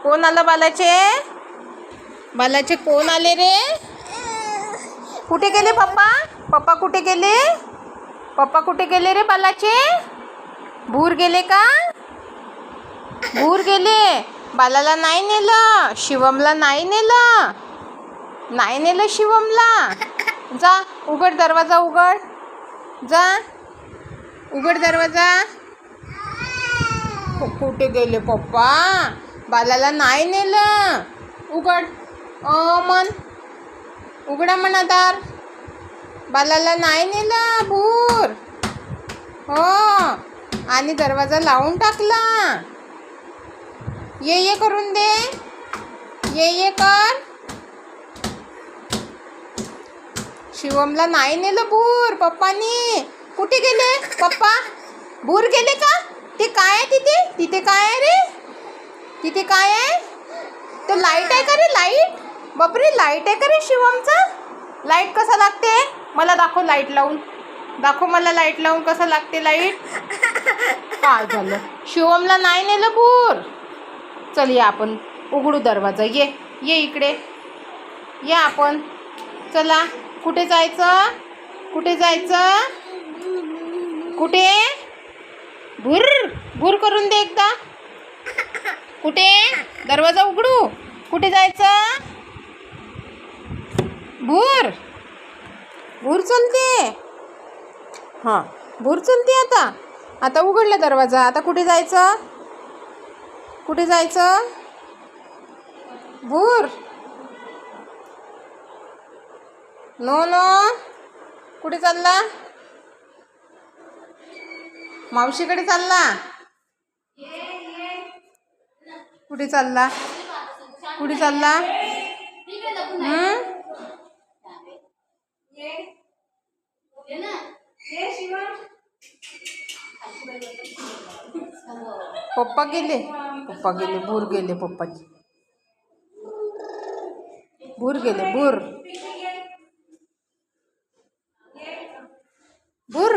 कोण आलं बालाचे? बालाचे कोण आले रे? कुठे गेले पप्पा? पप्पा कुठे गेले? पप्पा कुठे गेले रे बालाचे? भूर गेले का? भूर गेले. बालाला नाही नेलं, शिवमला नाही नेलं, नाही नेलं शिवमला. जा उघड दरवाजा, उघड, जा उघड दरवाजा. कुठे गेले पप्पा? बालाला नाही नेलं. उघड मन, उघडा म्हणा दार. बालाला नाही नेलं भूर. हो, आणि दरवाजा लावून टाकला. ये करून दे, ये कर. शिवमला नाही नेलं भूर पप्पानी. कुठे गेले पप्पा? भूर गेले का? ते काय आहे तिथे? तिथे काय आहे रे? तिथे काय आहे? तो लाईट आहे का रे? लाईट? बापरे, लाईट आहे का रे शिवमचा? लाईट कसा लागते? मला दाखव लाईट लावून. दाखव मला लाईट लावून कसं लागते लाईट. काय झालं? शिवमला नाही नेलं भूर. चल या आपण उघडू दरवाजा. ये इकडे, या आपण. चला, कुठे जायचं? कुठे जायचं? कुठे? भूर भूर करून दे एकदा. कुठे? दरवाजा उघडू. कुठे जायचं? भूर भूर चलते. हां, भूर चलते. आता उघडला दरवाजा. आता कुठे जायचं? कुठे जायचं? भूर नो नो. कुठे चालला? मावशीकडे चालला. कुठे चालला? कुठे चालला? पप्पा गेले. पप्पा गेले. भूर गेले पप्पाची. भूर गेले. भूर भूर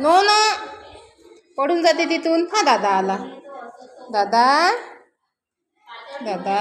नो नो. पडून जाते तिथून. हा दादा आला. दादा दादा